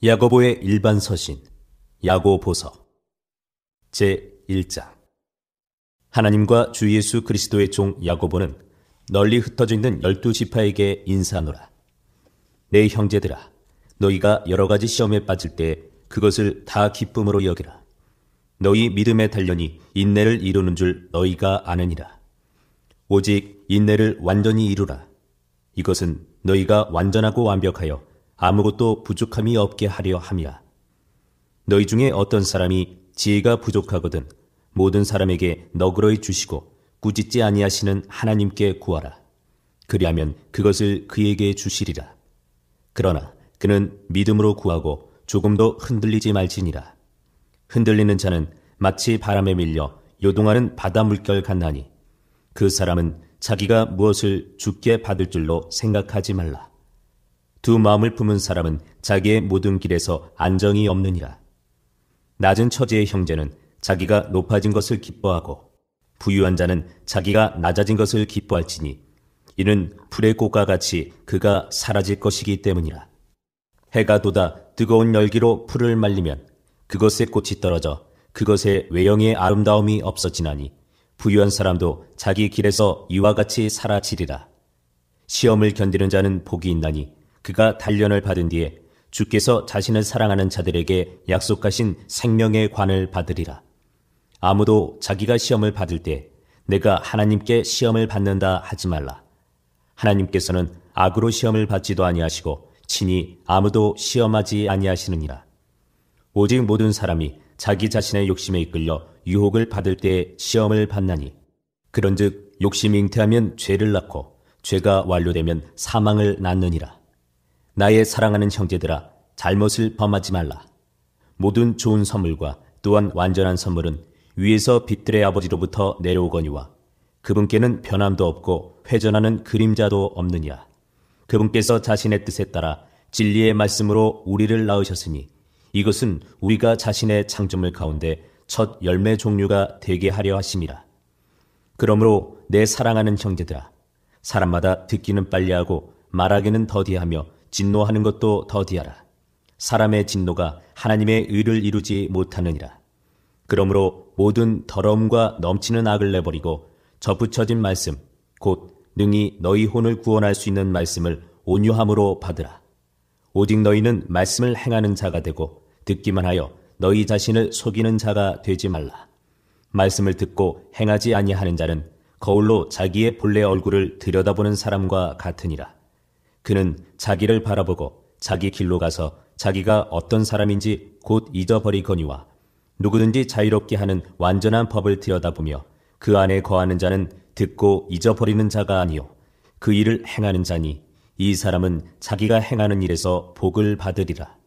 야고보의 일반 서신 야고보서 제1장. 하나님과 주 예수 그리스도의 종 야고보는 널리 흩어져 있는 12지파에게 인사하노라. 내 형제들아, 너희가 여러 가지 시험에 빠질 때 그것을 다 기쁨으로 여기라. 너희 믿음의 단련이 인내를 이루는 줄 너희가 아느니라. 오직 인내를 완전히 이루라. 이것은 너희가 완전하고 완벽하여 아무것도 부족함이 없게 하려 함이라. 너희 중에 어떤 사람이 지혜가 부족하거든 모든 사람에게 너그러이 주시고 꾸짖지 아니하시는 하나님께 구하라. 그리하면 그것을 그에게 주시리라. 그러나 그는 믿음으로 구하고 조금도 흔들리지 말지니라. 흔들리는 자는 마치 바람에 밀려 요동하는 바다 물결 같나니 그 사람은 자기가 무엇을 주께 받을 줄로 생각하지 말라. 두 마음을 품은 사람은 자기의 모든 길에서 안정이 없느니라. 낮은 처지의 형제는 자기가 높아진 것을 기뻐하고 부유한 자는 자기가 낮아진 것을 기뻐할지니 이는 풀의 꽃과 같이 그가 사라질 것이기 때문이라. 해가 돋아 뜨거운 열기로 풀을 말리면 그것의 꽃이 떨어져 그것의 외형의 아름다움이 없어지나니 부유한 사람도 자기 길에서 이와 같이 사라지리라. 시험을 견디는 자는 복이 있나니 그가 단련을 받은 뒤에 주께서 자신을 사랑하는 자들에게 약속하신 생명의 관을 받으리라. 아무도 자기가 시험을 받을 때 내가 하나님께 시험을 받는다 하지 말라. 하나님께서는 악으로 시험을 받지도 아니하시고 친히 아무도 시험하지 아니하시느니라. 오직 모든 사람이 자기 자신의 욕심에 이끌려 유혹을 받을 때 시험을 받나니 그런즉 욕심이 잉태하면 죄를 낳고 죄가 완료되면 사망을 낳느니라. 나의 사랑하는 형제들아, 잘못을 범하지 말라. 모든 좋은 선물과 또한 완전한 선물은 위에서 빛들의 아버지로부터 내려오거니와 그분께는 변함도 없고 회전하는 그림자도 없느니라. 그분께서 자신의 뜻에 따라 진리의 말씀으로 우리를 낳으셨으니 이것은 우리가 자신의 창조물 가운데 첫 열매 종류가 되게 하려 하심이라. 그러므로 내 사랑하는 형제들아, 사람마다 듣기는 빨리하고 말하기는 더디하며 진노하는 것도 더디하라. 사람의 진노가 하나님의 의를 이루지 못하느니라. 그러므로 모든 더러움과 넘치는 악을 내버리고 접붙여진 말씀, 곧 능히 너희 혼을 구원할 수 있는 말씀을 온유함으로 받으라. 오직 너희는 말씀을 행하는 자가 되고 듣기만 하여 너희 자신을 속이는 자가 되지 말라. 말씀을 듣고 행하지 아니하는 자는 거울로 자기의 본래 얼굴을 들여다보는 사람과 같으니라. 그는 자기를 바라보고 자기 길로 가서 자기가 어떤 사람인지 곧 잊어버리거니와 누구든지 자유롭게 하는 완전한 법을 들여다보며 그 안에 거하는 자는 듣고 잊어버리는 자가 아니요 그 일을 행하는 자니 이 사람은 자기가 행하는 일에서 복을 받으리라.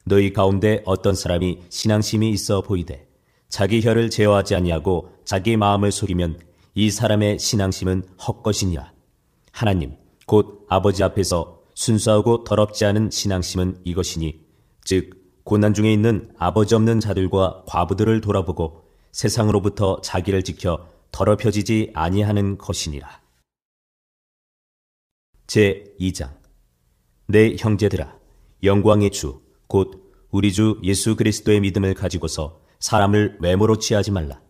너희 가운데 어떤 사람이 신앙심이 있어 보이되 자기 혀를 제어하지 아니하고 자기 마음을 속이면 이 사람의 신앙심은 헛것이니라. 하나님 곧 아버지 앞에서 순수하고 더럽지 않은 신앙심은 이것이니 즉 고난 중에 있는 아버지 없는 자들과 과부들을 돌아보고 세상으로부터 자기를 지켜 더럽혀지지 아니하는 것이니라. 제2장. 내 형제들아, 영광의 주 곧 우리 주 예수 그리스도의 믿음을 가지고서 사람을 외모로 취하지 말라.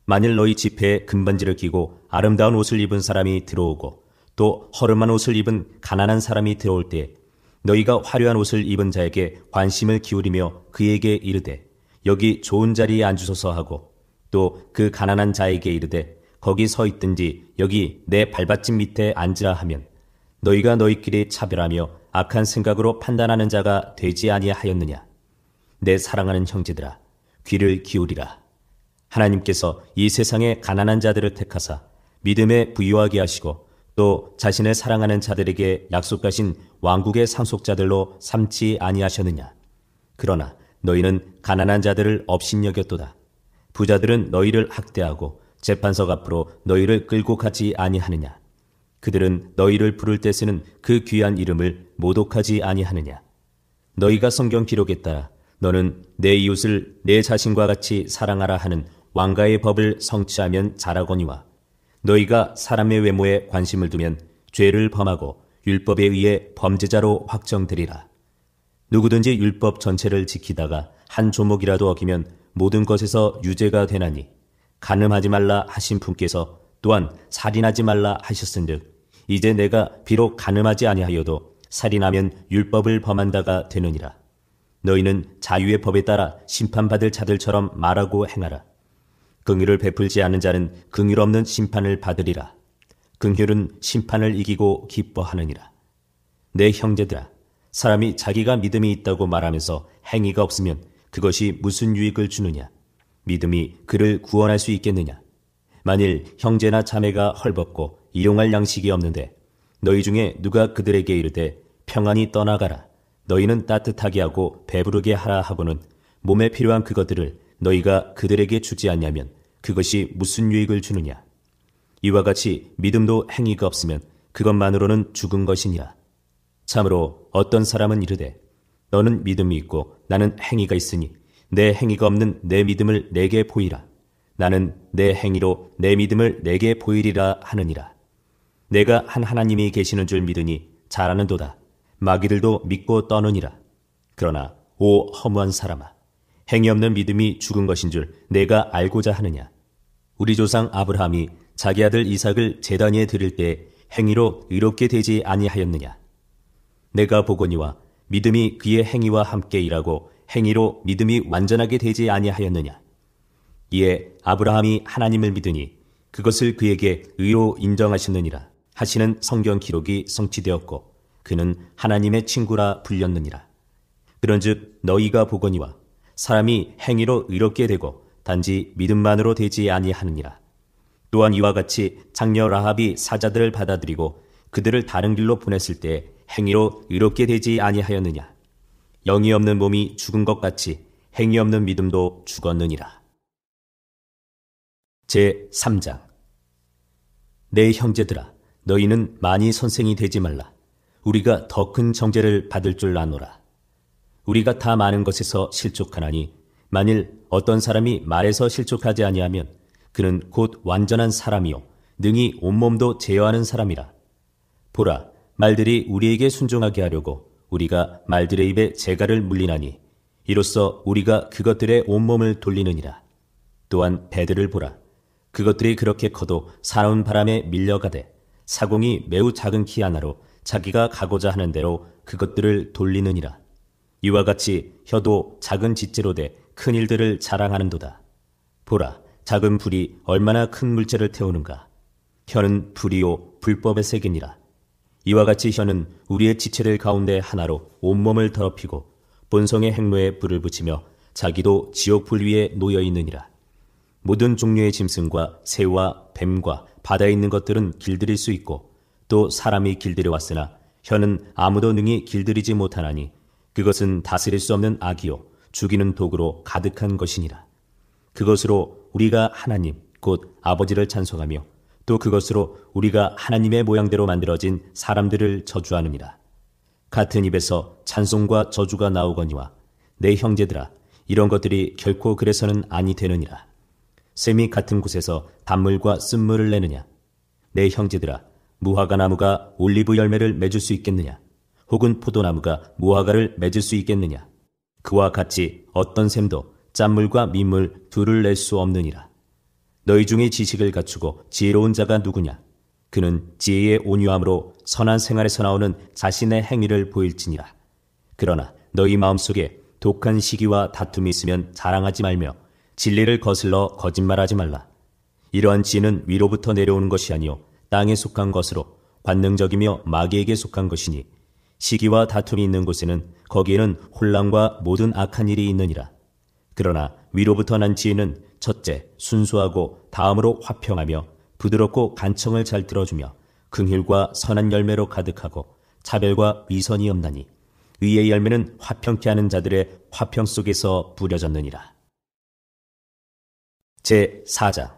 만일 너희 집회에 금반지를 끼고 아름다운 옷을 입은 사람이 들어오고 또 허름한 옷을 입은 가난한 사람이 들어올 때 너희가 화려한 옷을 입은 자에게 관심을 기울이며 그에게 이르되 여기 좋은 자리에 앉으소서 하고 또 그 가난한 자에게 이르되 거기 서 있든지 여기 내 발받침 밑에 앉으라 하면 너희가 너희끼리 차별하며 악한 생각으로 판단하는 자가 되지 아니하였느냐. 내 사랑하는 형제들아, 귀를 기울이라. 하나님께서 이 세상의 가난한 자들을 택하사 믿음에 부유하게 하시고 또 자신을 사랑하는 자들에게 약속하신 왕국의 상속자들로 삼지 아니하셨느냐. 그러나 너희는 가난한 자들을 업신여겼도다. 부자들은 너희를 학대하고 재판석 앞으로 너희를 끌고 가지 아니하느냐. 그들은 너희를 부를 때 쓰는 그 귀한 이름을 모독하지 아니하느냐. 너희가 성경 기록에 따라 너는 내 이웃을 내 자신과 같이 사랑하라 하는 왕가의 법을 성취하면 잘하거니와 너희가 사람의 외모에 관심을 두면 죄를 범하고 율법에 의해 범죄자로 확정되리라. 누구든지 율법 전체를 지키다가 한 조목이라도 어기면 모든 것에서 유죄가 되나니 간음하지 말라 하신 분께서 또한 살인하지 말라 하셨은즉 이제 내가 비록 간음하지 아니하여도 살인하면 율법을 범한다가 되느니라. 너희는 자유의 법에 따라 심판받을 자들처럼 말하고 행하라. 긍휼을 베풀지 않은 자는 긍휼 없는 심판을 받으리라. 긍휼은 심판을 이기고 기뻐하느니라. 내 형제들아, 사람이 자기가 믿음이 있다고 말하면서 행위가 없으면 그것이 무슨 유익을 주느냐? 믿음이 그를 구원할 수 있겠느냐? 만일 형제나 자매가 헐벗고 일용할 양식이 없는데 너희 중에 누가 그들에게 이르되 평안히 떠나가라, 너희는 따뜻하게 하고 배부르게 하라 하고는 몸에 필요한 그것들을 너희가 그들에게 주지 않냐면 그것이 무슨 유익을 주느냐? 이와 같이 믿음도 행위가 없으면 그것만으로는 죽은 것이니라. 참으로 어떤 사람은 이르되 너는 믿음이 있고 나는 행위가 있으니 내 행위가 없는 내 믿음을 내게 보이라. 나는 내 행위로 내 믿음을 내게 보이리라 하느니라. 내가 한 하나님이 계시는 줄 믿으니 잘하는도다. 마귀들도 믿고 떠느니라. 그러나 오 허무한 사람아, 행위 없는 믿음이 죽은 것인 줄 내가 알고자 하느냐? 우리 조상 아브라함이 자기 아들 이삭을 제단 위에 드릴 때 행위로 의롭게 되지 아니하였느냐? 내가 보거니와 믿음이 그의 행위와 함께 일하고 행위로 믿음이 완전하게 되지 아니하였느냐? 이에 아브라함이 하나님을 믿으니 그것을 그에게 의로 인정하셨느니라 하시는 성경 기록이 성취되었고 그는 하나님의 친구라 불렸느니라. 그런즉 너희가 보거니와 사람이 행위로 의롭게 되고 단지 믿음만으로 되지 아니하느니라. 또한 이와 같이 장녀 라합이 사자들을 받아들이고 그들을 다른 길로 보냈을 때 행위로 의롭게 되지 아니하였느냐? 영이 없는 몸이 죽은 것 같이 행위 없는 믿음도 죽었느니라. 제3장. 내 형제들아, 너희는 많이 선생이 되지 말라. 우리가 더 큰 정죄를 받을 줄 아노라. 우리가 다 많은 것에서 실족하나니 만일 어떤 사람이 말에서 실족하지 아니하면 그는 곧 완전한 사람이요 능히 온몸도 제어하는 사람이라. 보라, 말들이 우리에게 순종하게 하려고 우리가 말들의 입에 재갈을 물리나니 이로써 우리가 그것들의 온몸을 돌리느니라. 또한 배들을 보라. 그것들이 그렇게 커도 사나운 바람에 밀려가되 사공이 매우 작은 키 하나로 자기가 가고자 하는 대로 그것들을 돌리느니라. 이와 같이 혀도 작은 짓재로 돼 큰 일들을 자랑하는도다. 보라, 작은 불이 얼마나 큰 물체를 태우는가. 혀는 불이요 불법의 색이니라. 이와 같이 혀는 우리의 지체들 가운데 하나로 온몸을 더럽히고 본성의 행로에 불을 붙이며 자기도 지옥불 위에 놓여 있느니라. 모든 종류의 짐승과 새와 뱀과 바다에 있는 것들은 길들일 수 있고 또 사람이 길들여 왔으나 혀는 아무도 능히 길들이지 못하나니 그것은 다스릴 수 없는 악이요 죽이는 독으로 가득한 것이니라. 그것으로 우리가 하나님 곧 아버지를 찬송하며 또 그것으로 우리가 하나님의 모양대로 만들어진 사람들을 저주하느니라. 같은 입에서 찬송과 저주가 나오거니와 내 형제들아, 이런 것들이 결코 그래서는 아니 되느니라. 샘이 같은 곳에서 단물과 쓴물을 내느냐? 내 형제들아, 무화과 나무가 올리브 열매를 맺을 수 있겠느냐? 혹은 포도나무가 무화과를 맺을 수 있겠느냐? 그와 같이 어떤 샘도 짠물과 민물 둘을 낼 수 없느니라. 너희 중에 지식을 갖추고 지혜로운 자가 누구냐? 그는 지혜의 온유함으로 선한 생활에서 나오는 자신의 행위를 보일지니라. 그러나 너희 마음속에 독한 시기와 다툼이 있으면 자랑하지 말며 진리를 거슬러 거짓말하지 말라. 이러한 지혜는 위로부터 내려오는 것이 아니요 땅에 속한 것으로 관능적이며 마귀에게 속한 것이니 시기와 다툼이 있는 곳에는 거기에는 혼란과 모든 악한 일이 있느니라. 그러나 위로부터 난 지혜는 첫째 순수하고 다음으로 화평하며 부드럽고 간청을 잘 들어주며 긍휼과 선한 열매로 가득하고 차별과 위선이 없나니 의의 열매는 화평케 하는 자들의 화평 속에서 부려졌느니라. 제4장.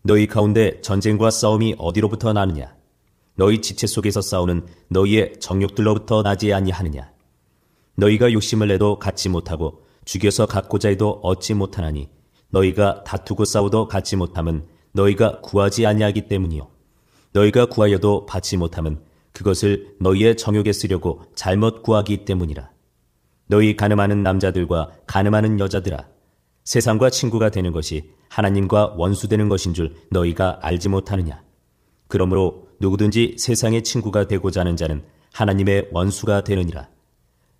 너희 가운데 전쟁과 싸움이 어디로부터 나느냐? 너희 지체 속에서 싸우는 너희의 정욕들로부터 나지 아니하느냐? 너희가 욕심을 내도 갖지 못하고 죽여서 갖고자 해도 얻지 못하나니 너희가 다투고 싸우도 갖지 못함은 너희가 구하지 아니하기 때문이요 너희가 구하여도 받지 못함은 그것을 너희의 정욕에 쓰려고 잘못 구하기 때문이라. 너희 가늠하는 남자들과 가늠하는 여자들아, 세상과 친구가 되는 것이 하나님과 원수되는 것인 줄 너희가 알지 못하느냐? 그러므로 누구든지 세상의 친구가 되고자 하는 자는 하나님의 원수가 되느니라.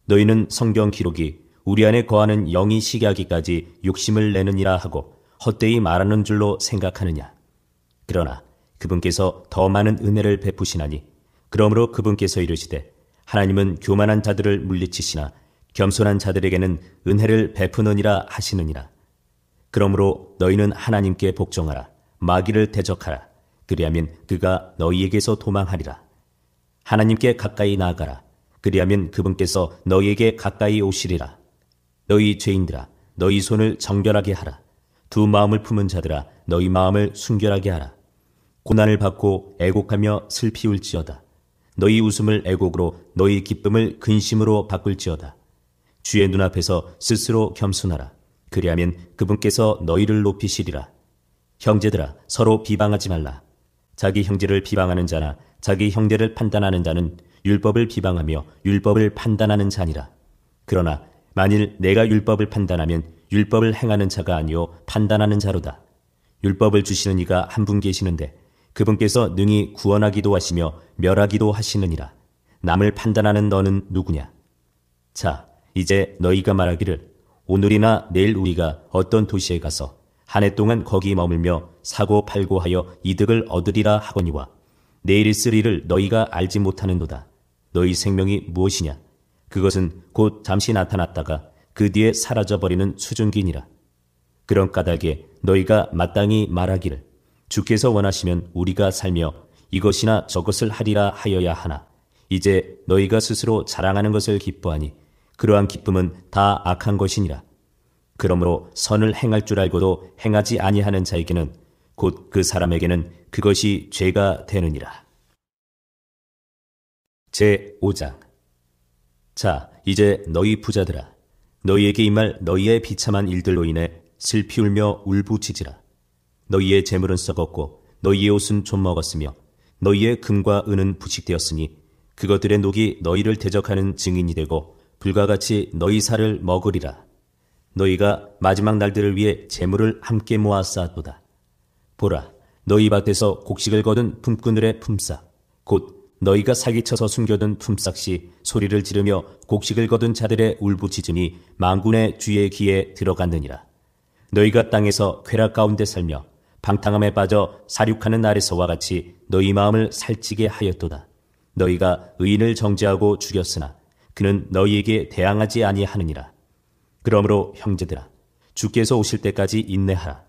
너희는 성경 기록이 우리 안에 거하는 영이 시기하기까지 욕심을 내느니라 하고 헛되이 말하는 줄로 생각하느냐? 그러나 그분께서 더 많은 은혜를 베푸시나니 그러므로 그분께서 이르시되 하나님은 교만한 자들을 물리치시나 겸손한 자들에게는 은혜를 베푸느니라 하시느니라. 그러므로 너희는 하나님께 복종하라. 마귀를 대적하라. 그리하면 그가 너희에게서 도망하리라. 하나님께 가까이 나아가라. 그리하면 그분께서 너희에게 가까이 오시리라. 너희 죄인들아, 너희 손을 정결하게 하라. 두 마음을 품은 자들아, 너희 마음을 순결하게 하라. 고난을 받고 애곡하며 슬피 울지어다. 너희 웃음을 애곡으로 너희 기쁨을 근심으로 바꿀지어다. 주의 눈앞에서 스스로 겸손하라. 그리하면 그분께서 너희를 높이시리라. 형제들아, 서로 비방하지 말라. 자기 형제를 비방하는 자나 자기 형제를 판단하는 자는 율법을 비방하며 율법을 판단하는 자니라. 그러나 만일 내가 율법을 판단하면 율법을 행하는 자가 아니요 판단하는 자로다. 율법을 주시는 이가 한 분 계시는데 그분께서 능히 구원하기도 하시며 멸하기도 하시느니라. 남을 판단하는 너는 누구냐? 자, 이제 너희가 말하기를 오늘이나 내일 우리가 어떤 도시에 가서 한 해 동안 거기 머물며 사고 팔고 하여 이득을 얻으리라 하거니와 내일 있을 일을 너희가 알지 못하는도다. 너희 생명이 무엇이냐? 그것은 곧 잠시 나타났다가 그 뒤에 사라져버리는 수증기니라. 그런 까닭에 너희가 마땅히 말하기를 주께서 원하시면 우리가 살며 이것이나 저것을 하리라 하여야 하나 이제 너희가 스스로 자랑하는 것을 기뻐하니 그러한 기쁨은 다 악한 것이니라. 그러므로 선을 행할 줄 알고도 행하지 아니하는 자에게는 곧 그 사람에게는 그것이 죄가 되느니라. 제5장. 자, 이제 너희 부자들아, 너희에게 임할 너희의 비참한 일들로 인해 슬피 울며 울부짖으라. 너희의 재물은 썩었고 너희의 옷은 좀 먹었으며 너희의 금과 은은 부식되었으니 그것들의 녹이 너희를 대적하는 증인이 되고 불과 같이 너희 살을 먹으리라. 너희가 마지막 날들을 위해 재물을 함께 모아 쌓았도다. 보라, 너희 밭에서 곡식을 거둔 품꾼들의 품삯 곧 너희가 사기쳐서 숨겨둔 품삯이 소리를 지르며 곡식을 거둔 자들의 울부짖음이 만군의 주의 귀에 들어갔느니라. 너희가 땅에서 쾌락 가운데 살며 방탕함에 빠져 사륙하는 날에서와 같이 너희 마음을 살찌게 하였도다. 너희가 의인을 정죄하고 죽였으나 그는 너희에게 대항하지 아니하느니라. 그러므로 형제들아, 주께서 오실 때까지 인내하라.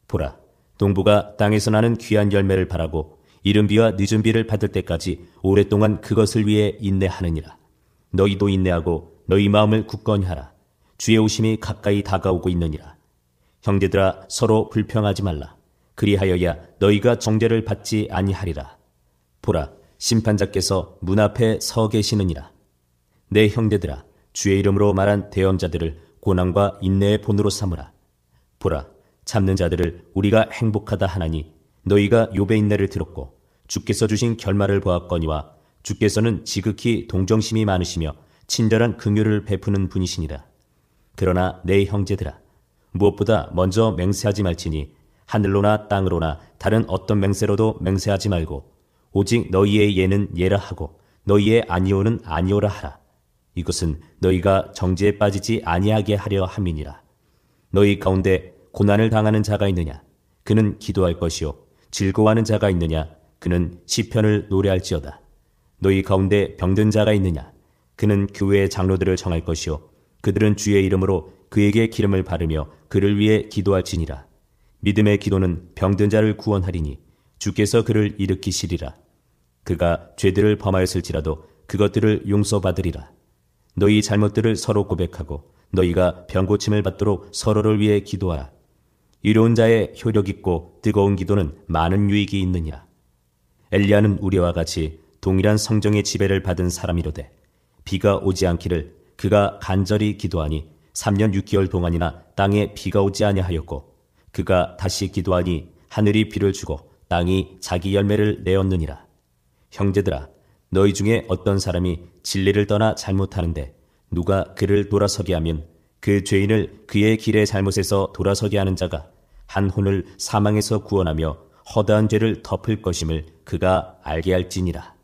보라, 농부가 땅에서 나는 귀한 열매를 바라고 이른 비와 늦은 비를 받을 때까지 오랫동안 그것을 위해 인내하느니라. 너희도 인내하고 너희 마음을 굳건히 하라. 주의 오심이 가까이 다가오고 있느니라. 형제들아, 서로 불평하지 말라. 그리하여야 너희가 정죄를 받지 아니하리라. 보라, 심판자께서 문 앞에 서 계시느니라. 내 형제들아, 주의 이름으로 말한 대언자들을 고난과 인내의 본으로 삼으라. 보라, 참는 자들을 우리가 행복하다 하나니 너희가 욥의 인내를 들었고 주께서 주신 결말을 보았거니와 주께서는 지극히 동정심이 많으시며 친절한 긍휼을 베푸는 분이시니라. 그러나 내 형제들아, 무엇보다 먼저 맹세하지 말지니 하늘로나 땅으로나 다른 어떤 맹세로도 맹세하지 말고 오직 너희의 예는 예라 하고 너희의 아니오는 아니오라 하라. 이것은 너희가 정죄에 빠지지 아니하게 하려 함이니라. 너희 가운데 고난을 당하는 자가 있느냐? 그는 기도할 것이요. 즐거워하는 자가 있느냐? 그는 시편을 노래할지어다. 너희 가운데 병든 자가 있느냐? 그는 교회의 장로들을 정할 것이요. 그들은 주의 이름으로 그에게 기름을 바르며 그를 위해 기도할지니라. 믿음의 기도는 병든 자를 구원하리니 주께서 그를 일으키시리라. 그가 죄들을 범하였을지라도 그것들을 용서받으리라. 너희 잘못들을 서로 고백하고 너희가 병고침을 받도록 서로를 위해 기도하라. 이로운 자의 효력 있고 뜨거운 기도는 많은 유익이 있느니라. 엘리야는 우리와 같이 동일한 성정의 지배를 받은 사람이로되 비가 오지 않기를 그가 간절히 기도하니 3년 6개월 동안이나 땅에 비가 오지 아니하였고 그가 다시 기도하니 하늘이 비를 주고 땅이 자기 열매를 내었느니라. 형제들아, 너희 중에 어떤 사람이 진리를 떠나 잘못하는데 누가 그를 돌아서게 하면 그 죄인을 그의 길의 잘못에서 돌아서게 하는 자가 한 혼을 사망에서 구원하며 허다한 죄를 덮을 것임을 그가 알게 할지니라.